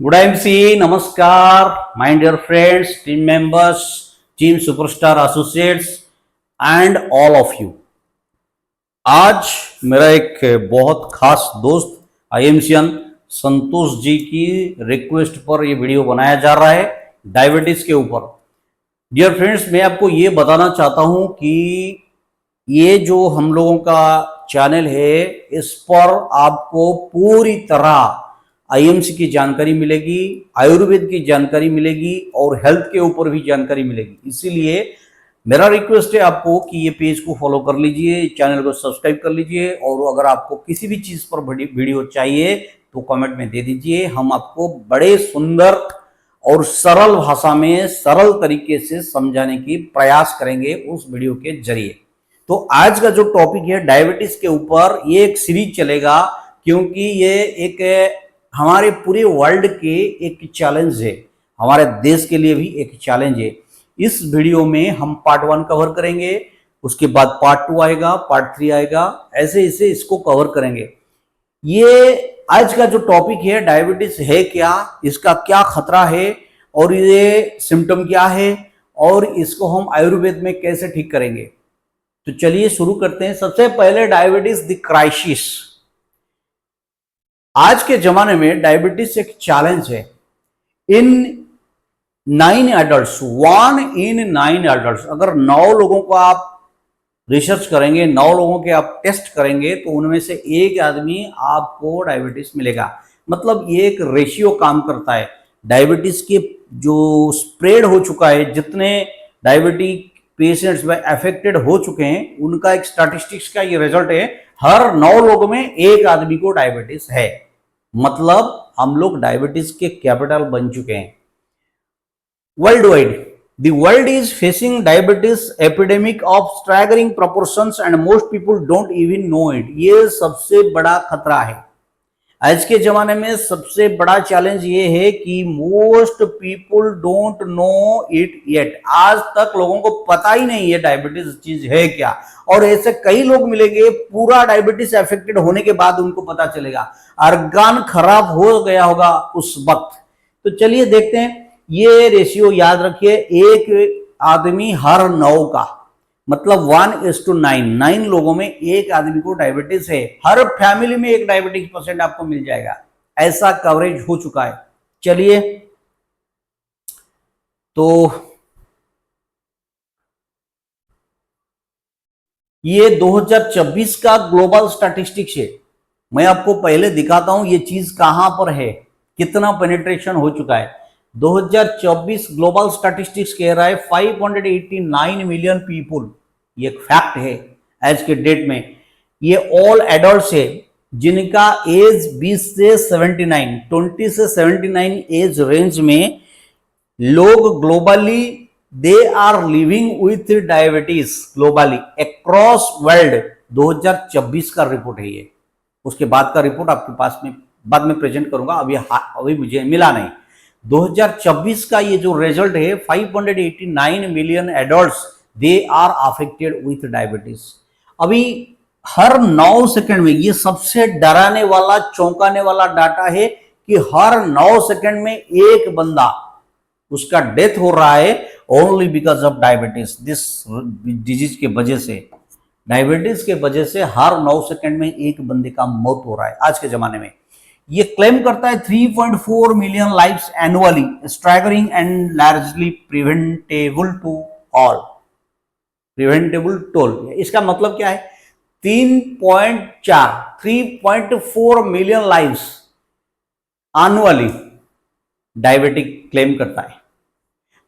Good MC, Namaskar, my dear friends, team members, Team Superstar Associates, and all of you. आज मेरा एक बहुत खास दोस्त आईएमसीएन संतोष जी की रिक्वेस्ट पर ये वीडियो बनाया जा रहा है डायबिटीज के ऊपर। डियर फ्रेंड्स, मैं आपको ये बताना चाहता हूं कि ये जो हम लोगों का चैनल है, इस पर आपको पूरी तरह आईएमसी की जानकारी मिलेगी, आयुर्वेद की जानकारी मिलेगी और हेल्थ के ऊपर भी जानकारी मिलेगी। इसीलिए मेरा रिक्वेस्ट है आपको कि ये पेज को फॉलो कर लीजिए, चैनल को सब्सक्राइब कर लीजिए और अगर आपको किसी भी चीज पर वीडियो चाहिए तो कमेंट में दे दीजिए। हम आपको बड़े सुंदर और सरल भाषा में सरल तरीके से समझाने की प्रयास करेंगे उस वीडियो के जरिए। तो आज का जो टॉपिक है डायबिटीज के ऊपर, ये एक सीरीज चलेगा क्योंकि ये एक हमारे पूरे वर्ल्ड के एक चैलेंज है, हमारे देश के लिए भी एक चैलेंज है। इस वीडियो में हम पार्ट 1 कवर करेंगे, उसके बाद पार्ट 2 आएगा, पार्ट 3 आएगा, ऐसे ऐसे इसको कवर करेंगे। ये आज का जो टॉपिक है डायबिटीज है क्या, इसका क्या खतरा है और ये सिम्टम क्या है और इसको हम आयुर्वेद में कैसे ठीक करेंगे। तो चलिए शुरू करते हैं। सबसे पहले डायबिटीज द क्राइसिस। आज के जमाने में डायबिटीज एक चैलेंज है। इन 9 एडल्ट्स, 1 in 9 एडल्ट्स, अगर 9 लोगों को आप रिसर्च करेंगे, 9 लोगों के आप टेस्ट करेंगे तो उनमें से एक आदमी आपको डायबिटीज मिलेगा। मतलब ये एक रेशियो काम करता है। डायबिटीज के जो स्प्रेड हो चुका है, जितने डायबिटिक पेशेंट्स में अफेक्टेड हो चुके हैं, उनका एक स्टैटिस्टिक्स का ये रिजल्ट है, हर 9 लोगों में एक आदमी को डायबिटीज है। मतलब हम लोग डायबिटीज के कैपिटल बन चुके हैं world wide. The world is facing diabetes epidemic of staggering proportions and most people don't even know it. ये सबसे बड़ा खतरा है आज के जमाने में। सबसे बड़ा चैलेंज ये है कि most people don't know it yet. आज तक लोगों को पता ही नहीं है डायबिटीज चीज है क्या, और ऐसे कई लोग मिलेंगे पूरा डायबिटीज अफेक्टेड होने के बाद उनको पता चलेगा, ऑर्गन खराब हो गया होगा उस वक्त। तो चलिए देखते हैं। ये रेशियो याद रखिए, एक आदमी हर 9 का, मतलब 1:9, 9 लोगों में एक आदमी को डायबिटीज है। हर फैमिली में एक डायबिटिक पेशेंट आपको मिल जाएगा, ऐसा कवरेज हो चुका है। चलिए, तो ये 2024 का ग्लोबल स्टैटिस्टिक्स है। मैं आपको पहले दिखाता हूं ये चीज कहां पर है, कितना पेनिट्रेशन हो चुका है। 2024 ग्लोबल स्टैटिस्टिक्स कह रहा है 589 मिलियन पीपुल, ये फैक्ट है आज के डेट में। ये ऑल एडल्ट्स है जिनका एज 20 से 79, 20 से 79 एज रेंज में लोग globally they are living with diabetes globally across world. 2024 का रिपोर्ट है ये। उसके बाद का रिपोर्ट आपके पास में बाद में प्रेजेंट करूंगा, अभी मुझे मिला नहीं। 2024 का ये जो रिजल्ट है, 589 million adults they are affected with diabetes. अभी हर 9 सेकंड में, ये सबसे डराने वाला चौंकाने वाला डाटा है कि हर 9 सेकंड में एक बंदा उसका डेथ हो रहा है only because of diabetes. This disease के वजह से, डायबिटीज के वजह से हर 9 सेकंड में एक बंदे का मौत हो रहा है आज के जमाने में। ये क्लेम करता है 3.4 million lives annually, staggering and largely preventable to all, preventable toll. इसका मतलब क्या है? 3.4 million lives annually diabetic claim करता है।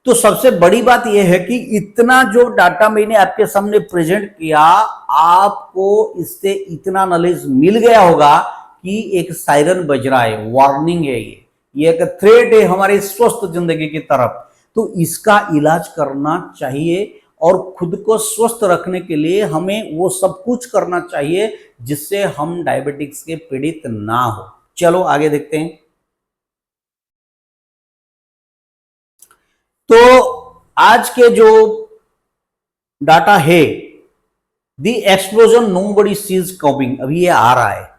तो सबसे बड़ी बात यह है कि इतना जो डाटा मैंने आपके सामने प्रेजेंट किया, आपको इससे इतना नॉलेज मिल गया होगा कि एक सायरन बज रहा है, वार्निंग है, ये एक थ्रेट है हमारी स्वस्थ जिंदगी की तरफ। तो इसका इलाज करना चाहिए और खुद को स्वस्थ रखने के लिए हमें वो सब कुछ करना चाहिए जिससे हम डायबिटिक्स के पीड़ित ना हो। चलो आगे देखते हैं। तो आज के जो डाटा है, the explosion nobody seize coming, अभी ये आ रहा है।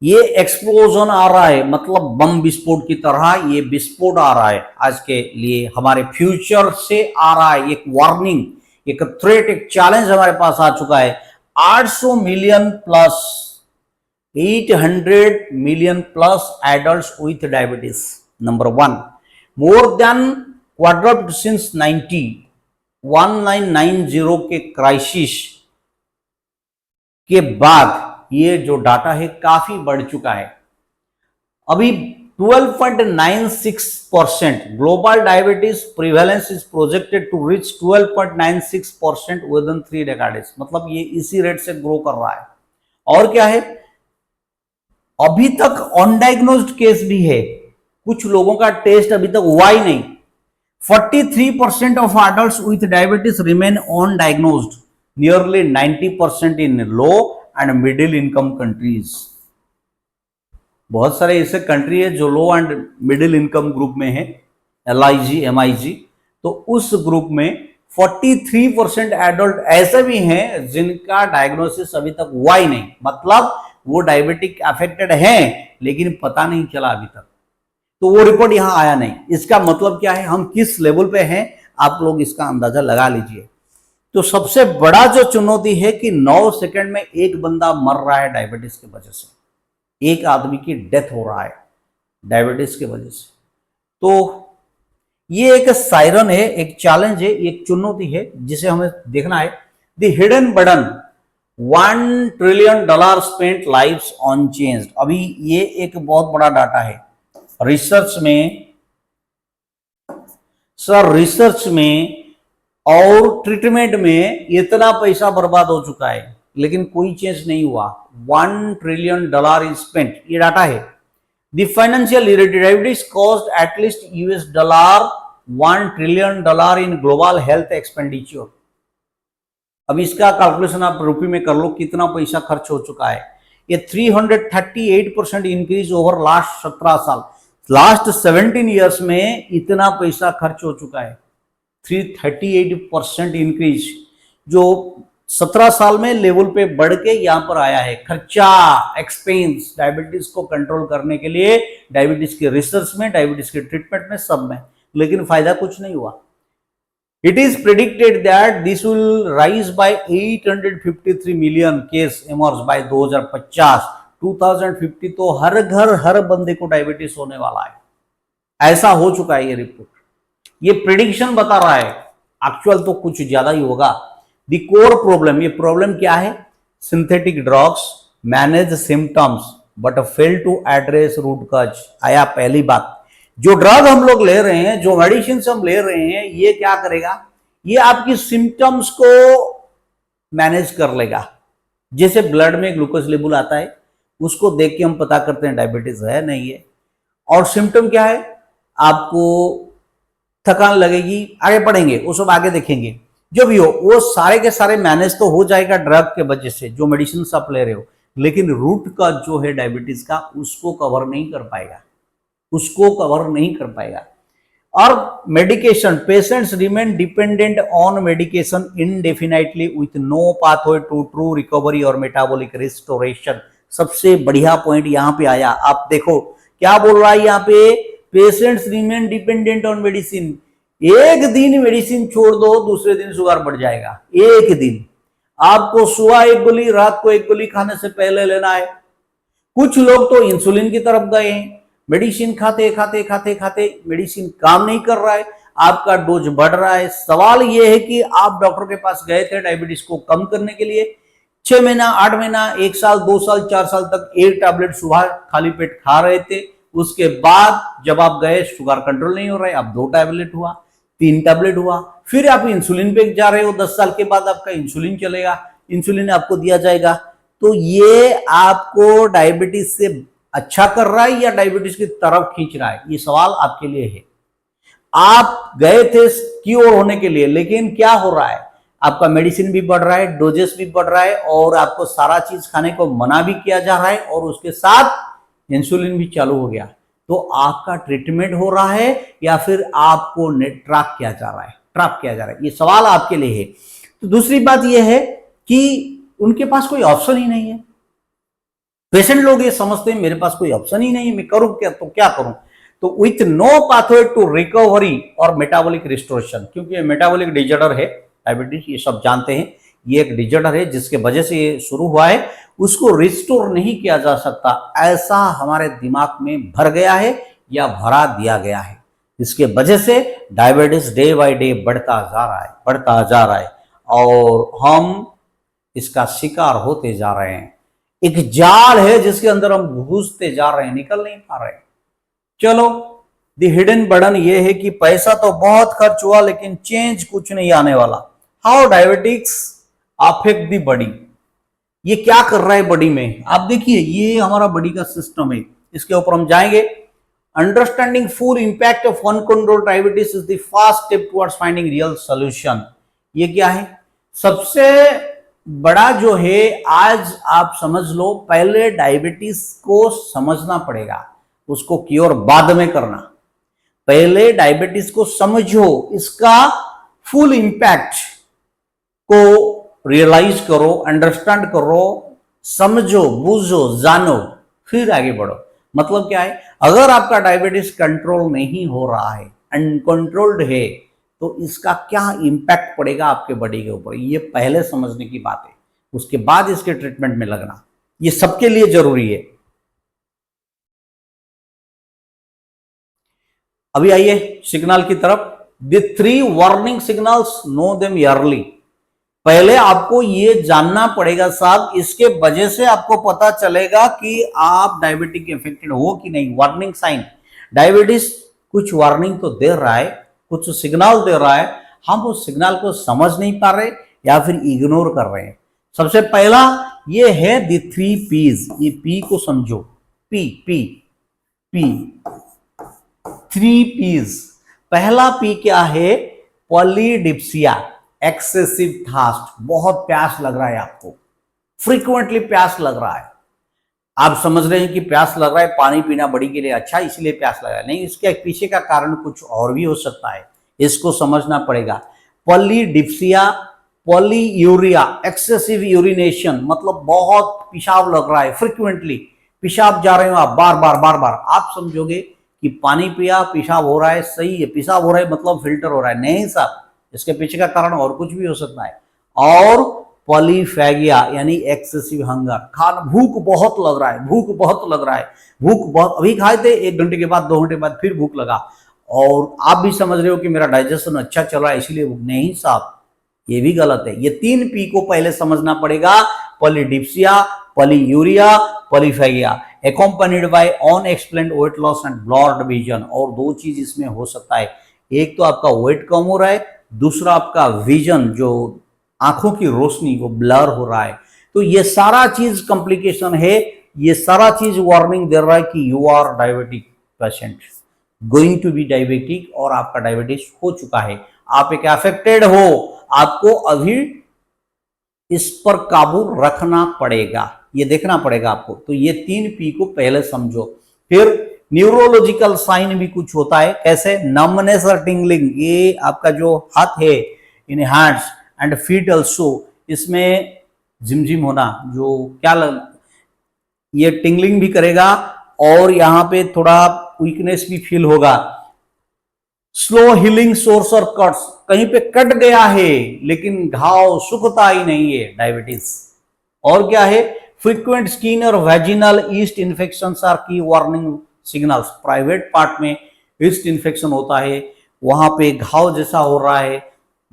ये एक्सप्लोजन आ रहा है, मतलब बम विस्फोट की तरह ये विस्फोट आ रहा है आज के लिए, हमारे फ्यूचर से आ रहा है। एक वार्निंग, एक थ्रेट, एक चैलेंज हमारे पास आ चुका है। 800 million plus, 800 million plus adults with diabetes, number one. More than quadrupled since 1990 के क्राइसिस के बाद ये जो डाटा है काफी बढ़ चुका है। अभी 12.96% global diabetes prevalence is projected to reach 12.96% within 3 decades, मतलब ये इसी रेट से ग्रो कर रहा है। और क्या है, अभी तक अनडायग्नोज्ड केस भी है, कुछ लोगों का टेस्ट अभी तक हुआ ही नहीं। 43% of adults with diabetes remain undiagnosed, nearly 90% in low and middle income countries। बहुत सारे ऐसे कंट्री है जो लो एंड मिडिल इनकम ग्रुप में है, LIG MIG, तो उस ग्रुप में 43% एडल्ट ऐसे भी हैं जिनका डायग्नोसिस अभी तक हुआ ही नहीं, मतलब वो डायबिटिक अफेक्टेड हैं लेकिन पता नहीं चला अभी तक, तो वो रिपोर्ट यहां आया नहीं। इसका मतलब क्या है, हम किस लेवल पे हैं आप लोग इसका अंदाजा लगा लीजिए। तो सबसे बड़ा जो चुनौती है कि 9 सेकंड में एक बंदा मर रहा है डायबिटीज की वजह से, एक आदमी की डेथ हो रहा है डायबिटीज की वजह से। तो ये एक सायरन है, एक चैलेंज है, एक चुनौती है जिसे हमें देखना है। The hidden burden, $1 trillion spent lives unchanged. अभी ये एक बहुत बड़ा डाटा है। रिसर्च में सर, रिसर्च में और ट्रीटमेंट में इतना पैसा बर्बाद हो चुका है लेकिन कोई चेंज नहीं हुआ। $1 ट्रिलियन इज स्पेंट, ये डाटा है। The financial diabetes cost at least $1 trillion in global health expenditure. अब इसका कैलकुलेशन आप रुपये में कर लो, कितना पैसा खर्च हो चुका है। ये 338% इंक्रीज ओवर लास्ट 17 साल, लास्ट 17 ईयर्स में इतना पैसा खर्च हो चुका है। 338% इंक्रीज जो 17 साल में लेवल पे बढ़ के यहां पर आया है। खर्चा, एक्सपेंस, डायबिटीज को कंट्रोल करने के लिए, डायबिटीज के रिसर्च में, डायबिटीज के ट्रीटमेंट में, सब में, लेकिन फायदा कुछ नहीं हुआ। It is predicted that this will rise by 853 million case emerge by 2050। 2050 तो हर घर, हर बंदे को डायबिटीज होने वाला है, ऐसा हो चुका है ये रिपोर्ट। ये प्रिडिक्शन बता रहा है, एक्चुअल तो कुछ ज्यादा ही होगा। द कोर प्रॉब्लम, ये प्रॉब्लम क्या है, synthetic drugs manage symptoms but fail to address root cause. आया पहली बात, जो ड्रग हम लोग ले रहे हैं, जो मेडिसिन हम ले रहे हैं, ये क्या करेगा, ये आपकी सिम्टम्स को मैनेज कर लेगा। जैसे ब्लड में ग्लूकोज लेवल आता है, उसको देख के हम पता करते हैं डायबिटीज है नहीं है। और सिम्टम क्या है, आपको थकान लगेगी, आगे पढ़ेंगे वो सब आगे देखेंगे। जो भी हो वो सारे के सारे मैनेज तो हो जाएगा ड्रग के वजह से, जो मेडिसिन आप ले रहे हो, लेकिन रूट का जो है डायबिटीज का, उसको कवर नहीं कर पाएगा, उसको कवर नहीं कर पाएगा। और medication, patients remain dependent on medication indefinitely with no pathway to true recovery और मेटाबॉलिक रिस्टोरेशन। सबसे बढ़िया पॉइंट यहां पे आया, आप देखो क्या बोल रहा है यहाँ पे, patients remain dependent on medicine. एक दिन मेडिसिन छोड़ दो, दूसरे दिन शुगर बढ़ जाएगा। एक दिन आपको सुबह एक गोली, रात को एक गोली खाने से पहले लेना है। कुछ लोग तो इंसुलिन की तरफ गए हैं, मेडिसिन खाते खाते खाते खाते मेडिसिन काम नहीं कर रहा है, आपका डोज बढ़ रहा है। सवाल यह है कि आप डॉक्टर के पास गए थे डायबिटीज को कम करने के लिए, 6 महीना, 8 महीना, 1 साल, 2 साल, 4 साल तक एक टैबलेट सुबह खाली पेट खा रहे थे। उसके बाद जब आप गए, शुगर कंट्रोल नहीं हो रहा है, अब 2 टैबलेट हुआ, 3 टैबलेट हुआ, फिर आप इंसुलिन पे जा रहे हो। 10 साल के बाद आपका इंसुलिन चलेगा, इंसुलिन आपको दिया जाएगा। तो ये आपको डायबिटीज से अच्छा कर रहा है या डायबिटीज की तरफ खींच रहा है, ये सवाल आपके लिए है। आप गए थे क्योर होने के लिए, लेकिन क्या हो रहा है, आपका मेडिसिन भी बढ़ रहा है, डोजेस भी बढ़ रहा है, और आपको सारा चीज खाने को मना भी किया जा रहा है, और उसके साथ इंसुलिन भी चालू हो गया। तो आपका ट्रीटमेंट हो रहा है या फिर आपको ट्रैक किया जा रहा है, ट्रैक किया जा रहा है, ये सवाल आपके लिए है। तो दूसरी बात यह है कि उनके पास कोई ऑप्शन ही नहीं है। पेशेंट लोग ये समझते हैं मेरे पास कोई ऑप्शन ही नहीं, मैं करूं क्या, तो क्या करूं। तो with no pathway to recovery और मेटाबॉलिक रिस्टोरेशन, क्योंकि ये मेटाबॉलिक डिजॉर्डर है डायबिटीज, ये सब जानते हैं, ये एक डिजॉर्डर है जिसके वजह से ये शुरू हुआ है, उसको रिस्टोर नहीं किया जा सकता, ऐसा हमारे दिमाग में भर गया है या भरा दिया गया है। इसके वजह से डायबिटीज डे बाय डे बढ़ता जा रहा है, बढ़ता जा रहा है, और हम इसका शिकार होते जा रहे हैं। एक जाल है जिसके अंदर हम घुसते जा रहे हैं, निकल नहीं पा रहे हैं। चलो, द हिडन बर्डन ये है कि पैसा तो बहुत खर्च हुआ लेकिन चेंज कुछ नहीं आने वाला। How diabetics affect the body, ये क्या कर रहा है बॉडी में, आप देखिए, ये हमारा बॉडी का सिस्टम है, इसके ऊपर हम जाएंगे। Understanding full impact of uncontrolled diabetes is the first step towards finding real solution. ये क्या है, सबसे बड़ा जो है, आज आप समझ लो, पहले डायबिटीज को समझना पड़ेगा, उसको क्योर बाद में करना। पहले डायबिटीज को समझो, इसका फुल इंपैक्ट को रियलाइज करो, अंडरस्टैंड करो, समझो, बूझो, जानो, फिर आगे बढ़ो। मतलब क्या है, अगर आपका डायबिटीज कंट्रोल नहीं हो रहा है, अनकंट्रोल्ड है, तो इसका क्या इंपैक्ट पड़ेगा आपके बॉडी के ऊपर, ये पहले समझने की बात है, उसके बाद इसके ट्रीटमेंट में लगना, ये सबके लिए जरूरी है। अभी आइए सिग्नल की तरफ। The 3 warning signals, know them early. पहले आपको ये जानना पड़ेगा साहब, इसके वजह से आपको पता चलेगा कि आप डायबिटिक इफेक्टेड हो कि नहीं। वार्निंग साइन, डायबिटीज कुछ वार्निंग तो दे रहा है, कुछ सिग्नल दे रहा है, हम उस सिग्नल को समझ नहीं पा रहे या फिर इग्नोर कर रहे हैं। सबसे पहला ये है द 3 पीज, ये पी को समझो, पी पी पी, 3 पीज। पहला पी क्या है, पॉलीडिप्सिया, एक्सेसिव थास्ट, बहुत प्यास लग रहा है आपको, फ्रीक्वेंटली प्यास लग रहा है, आप समझ रहे हैं कि प्यास लग रहा है, पानी पीना बॉडी के लिए अच्छा, इसलिए प्यास लग रहा है, नहीं, इसके पीछे का कारण कुछ और भी हो सकता है, इसको समझना पड़ेगा। पॉलीडिप्सिया, पॉलीयूरिया, एक्सेसिव यूरिनेशन, मतलब बहुत पेशाब लग रहा है, फ्रीक्वेंटली पेशाब जा रहे हो आप, बार बार बार बार, आप समझोगे कि पानी पिया, पेशाब हो रहा है, सही है, पेशाब हो रहा है मतलब फिल्टर हो रहा है, नहीं साहब, इसके पीछे का कारण और कुछ भी हो सकता है। और पॉलीफैगिया यानी एक्सेसिव हंगर, खाना, भूख बहुत लग रहा है, भूख बहुत लग रहा है, भूख बहुत, अभी खाए थे, 1 घंटे के बाद, 2 घंटे बाद फिर भूख लगा, और आप भी समझ रहे हो कि मेरा डाइजेशन अच्छा चल रहा है इसलिए भूख, नहीं साहब, ये भी गलत है। ये 3 पी को पहले समझना पड़ेगा, polydipsia, polyuria, polyphagia, accompanied by unexplained weight loss and blurred vision। और 2 चीज इसमें हो सकता है, एक तो आपका वेट कम हो रहा है, दूसरा आपका विजन, जो आंखों की रोशनी, वो ब्लर हो रहा है। तो ये सारा चीज कॉम्प्लिकेशन है, ये सारा चीज वार्निंग दे रहा है कि you are diabetic patient, going to be diabetic, और आपका डायबिटीज हो चुका है, आप एक अफेक्टेड हो, आपको अभी इस पर काबू रखना पड़ेगा, ये देखना पड़ेगा आपको। तो ये 3 पी को पहले समझो। फिर न्यूरोलॉजिकल साइन भी कुछ होता है, कैसे, नमनेस और टिंगलिंग, ये आपका जो हाथ है, in hands and feet also, इसमें झिमझिम होना, जो क्या ये टिंगलिंग भी करेगा, और यहाँ पे थोड़ा वीकनेस भी फील होगा। स्लो हीलिंग सोर्स और कट्स, कहीं पे कट गया है लेकिन घाव सुखता ही नहीं है, डायबिटीज। और क्या है, फ्रीक्वेंट स्किन और वेजिनल ईस्ट इन्फेक्शंस आर की वार्निंग सिग्नल्स, प्राइवेट पार्ट में ईस्ट इन्फेक्शन होता है, वहां पे घाव जैसा हो रहा है,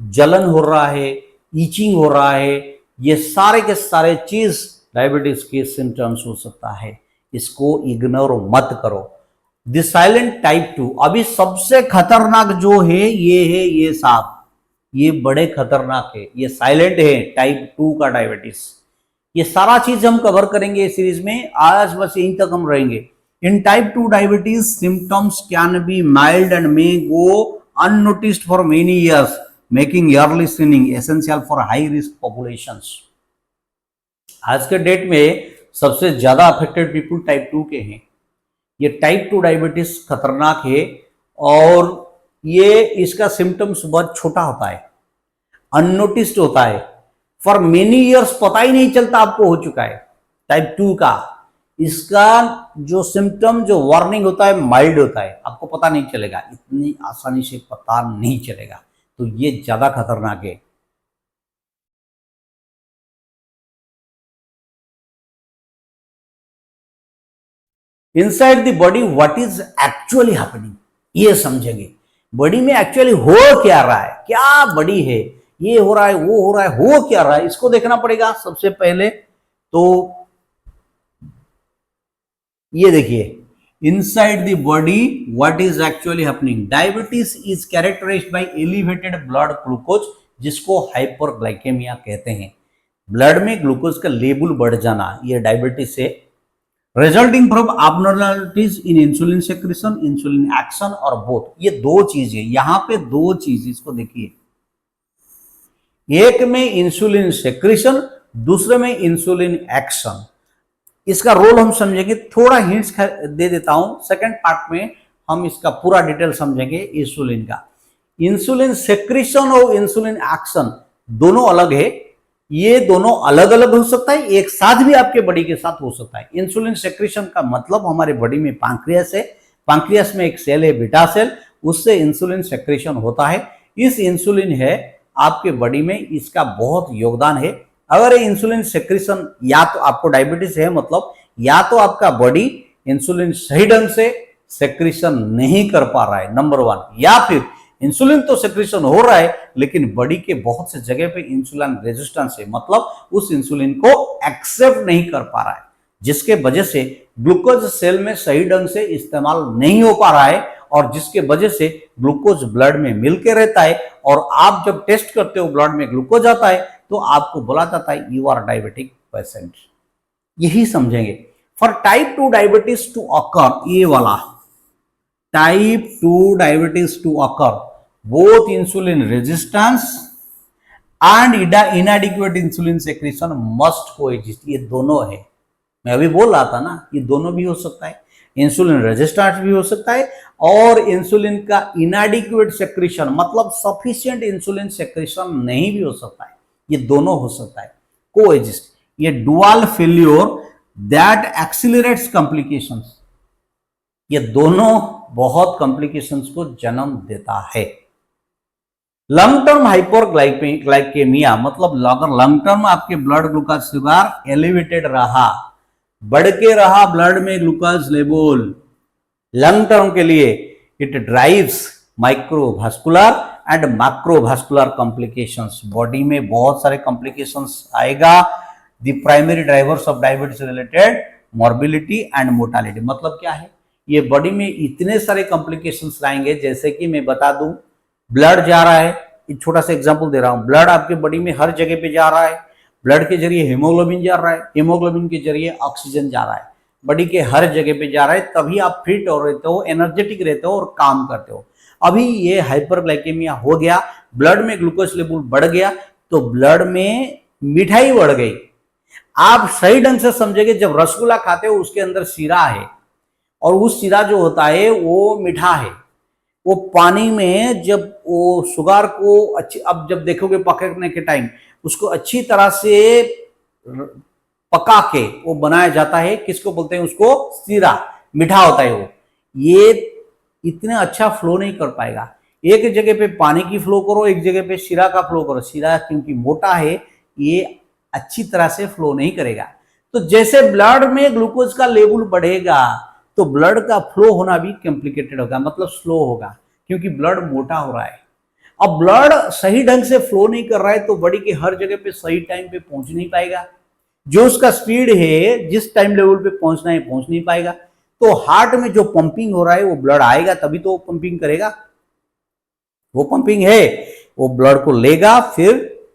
जलन हो रहा है, ईचिंग हो रहा है, ये सारे के सारे चीज डायबिटीज के सिम्टम्स हो सकता है, इसको इग्नोर मत करो। द साइलेंट टाइप 2, अभी सबसे खतरनाक जो है ये है, ये साहब, ये बड़े खतरनाक है, ये साइलेंट है, टाइप 2 का डायबिटीज। ये सारा चीज हम कवर करेंगे इस सीरीज में, आज बस यहीं तक हम रहेंगे। In type 2 diabetes symptoms can be mild and may go unnoticed for many years, making early screening essential for high risk populations. आज के डेट में सबसे ज्यादा अफेक्टेड पीपल टाइप 2 के हैं। ये टाइप 2 डायबिटीज खतरनाक है, और ये इसका सिम्टम्स बहुत छोटा होता है, अननोटिस्ड होता है, फॉर मेनी ईयर्स पता ही नहीं चलता आपको हो चुका है टाइप 2 का। इसका जो सिम्टम, जो वार्निंग होता है, माइल्ड होता है, आपको पता नहीं चलेगा, इतनी आसानी से पता नहीं चलेगा, तो ये ज्यादा खतरनाक है। Inside the body what is actually happening, ये समझेंगे। बॉडी में एक्चुअली हो क्या रहा है, क्या बॉडी है, ये हो रहा है, वो हो रहा है, हो क्या रहा है, इसको देखना पड़ेगा सबसे पहले। तो ये देखिए, inside the body what is actually happening, diabetes is characterized by elevated blood glucose, जिसको हाइपरग्लाइकेमिया कहते हैं। ब्लड में ग्लूकोज का लेवल बढ़ जाना, ये डायबिटीज से resulting from abnormalities in insulin secretion, insulin action और बोथ। ये दो चीजें, यहां पे दो चीज, इसको देखिए, एक में इंसुलिन सेक्रेशन, दूसरे में इंसुलिन एक्शन। इसका रोल हम समझेंगे, थोड़ा हिंट्स दे देता हूं, सेकंड पार्ट में हम इसका पूरा डिटेल समझेंगे इंसुलिन का। इंसुलिन सेक्रेशन और इंसुलिन एक्शन दोनों अलग है, ये दोनों अलग अलग हो सकता है, एक साथ भी आपके बॉडी के साथ हो सकता है। इंसुलिन सेक्रेशन का मतलब हमारे बॉडी में पैंक्रियास है, पैंक्रियास में एक सेल है बीटा सेल, उससे इंसुलिन सेक्रेशन होता है। इस इंसुलिन है आपके बॉडी में, इसका बहुत योगदान है। अगर इंसुलिन सेक्रेशन, या तो आपको डायबिटीज है मतलब, या तो आपका बॉडी इंसुलिन सही ढंग से सेक्रेशन नहीं कर पा रहा है, नंबर वन, या फिर इंसुलिन तो सेक्रेशन हो रहा है लेकिन बॉडी के बहुत से जगह पे इंसुलिन रेजिस्टेंस है, मतलब उस इंसुलिन को एक्सेप्ट नहीं कर पा रहा है, जिसके वजह से ग्लूकोज सेल में सही ढंग से इस्तेमाल नहीं हो पा रहा है, और जिसके वजह से ग्लूकोज ब्लड में मिलके रहता है, और आप जब टेस्ट करते हो ब्लड में ग्लूकोज आता है तो आपको बोला जाता है यू आर डायबिटिक पेशेंट। यही समझेंगे। For type 2 diabetes to occur, ये वाला type 2 diabetes to occur, both insulin resistance and inadequate insulin secretion must coexist, ये दोनों है। मैं अभी बोल रहा था ना, ये दोनों भी हो सकता है, इंसुलिन रेजिस्टेंस भी हो सकता है, और इंसुलिन का इनएडिक्वेट सेक्रेशन मतलब सफिशिएंट इंसुलिन सेक्रेशन नहीं भी हो सकता है, ये दोनों हो सकता है, कोएग्जिस्ट। ये डुअल फेल्योर दैट एक्सीलरेट्स कॉम्प्लिकेशंस, ये दोनों बहुत कॉम्प्लिकेशंस को जन्म देता है। लॉन्ग टर्म हाइपरग्लाइकेमिया मतलब अगर लॉन्ग टर्म आपके ब्लड ग्लूकोज शुगर एलिवेटेड रहा, बढ़ के रहा ब्लड में ग्लूकोज लेवल लॉन्ग टर्म के लिए, it drives microvascular and macrovascular complications, body में बहुत सारे कॉम्प्लिकेशंस आएगा। The primary drivers of diabetes related morbidity and mortality, मतलब क्या है, ये बॉडी में इतने सारे कॉम्प्लिकेशंस लाएंगे, जैसे कि मैं बता दूं, ब्लड जा रहा है, एक छोटा सा एग्जांपल दे रहा हूं, ब्लड आपके बॉडी में हर जगह पे जा रहा है, ब्लड के जरिए हीमोग्लोबिन जा रहा है, हीमोग्लोबिन के जरिए ऑक्सीजन जा रहा है, बॉडी के हर जगह पे जा रहा है, तभी आप फिट हो रहते हो, एनर्जेटिक रहते हो और काम करते हो। अभी ये हाइपरग्लाइकेमिया हो गया, ब्लड में ग्लूकोज लेवल बढ़ गया, तो ब्लड में मिठाई बढ़ गई। आप सही ढंग से समझेंगे, जब रसगुल्ला खाते हो उसके अंदर शीरा है, और उस शीरा जो होता है वो मीठा है, वो पानी में जब वो शुगर को अच्छी, अब जब देखोगे पकने के टाइम उसको अच्छी तरह से पका के वो बनाया जाता है, किसको बोलते हैं, उसको शीरा, मीठा होता है वो। ये इतना अच्छा फ्लो नहीं कर पाएगा, एक जगह पे पानी की फ्लो करो, एक जगह पे शीरा का फ्लो करो, शीरा क्योंकि मोटा है ये अच्छी तरह से फ्लो नहीं करेगा। तो जैसे ब्लड में ग्लूकोज का लेवल बढ़ेगा तो ब्लड का फ्लो होना भी कॉम्प्लिकेटेड होगा, मतलब स्लो होगा, क्योंकि ब्लड मोटा हो रहा है। अब ब्लड सही ढंग से फ्लो नहीं कर रहा है तो बॉडी के हर जगह पे सही टाइम पे पहुंच नहीं पाएगा, जो उसका स्पीड है जिस टाइम लेवल पे पहुंचना है पहुंच नहीं पाएगा। तो हार्ट में जो पंपिंग हो रहा है वो ब्लड आएगा तभी तो वो पंपिंग करेगा, वो पंपिंग है, वो ब्लड को लेगा फिर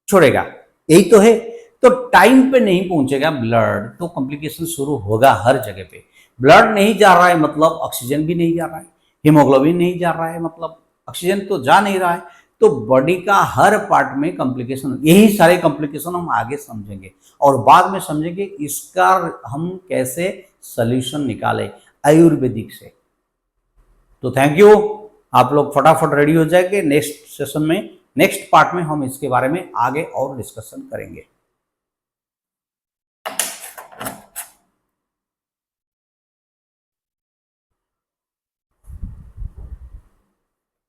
छोड़ेगा, यही तो है। तो टाइम पे नहीं पहुंचेगा ब्लड तो कॉम्प्लिकेशन शुरू होगा हर जगह पे। ब्लड नहीं जा रहा है मतलब ऑक्सीजन भी नहीं जा रहा है, हीमोग्लोबिन नहीं जा रहा है मतलब ऑक्सीजन तो जा नहीं रहा है, तो बॉडी का हर पार्ट में कॉम्प्लिकेशन, यही सारे कॉम्प्लिकेशन हम आगे समझेंगे और बाद में समझेंगे इसका हम कैसे सॉल्यूशन निकालें आयुर्वेदिक से। तो थैंक यू, आप लोग फटाफट रेडी हो जाएंगे, नेक्स्ट सेशन में, नेक्स्ट पार्ट में हम इसके बारे में आगे और डिस्कशन करेंगे।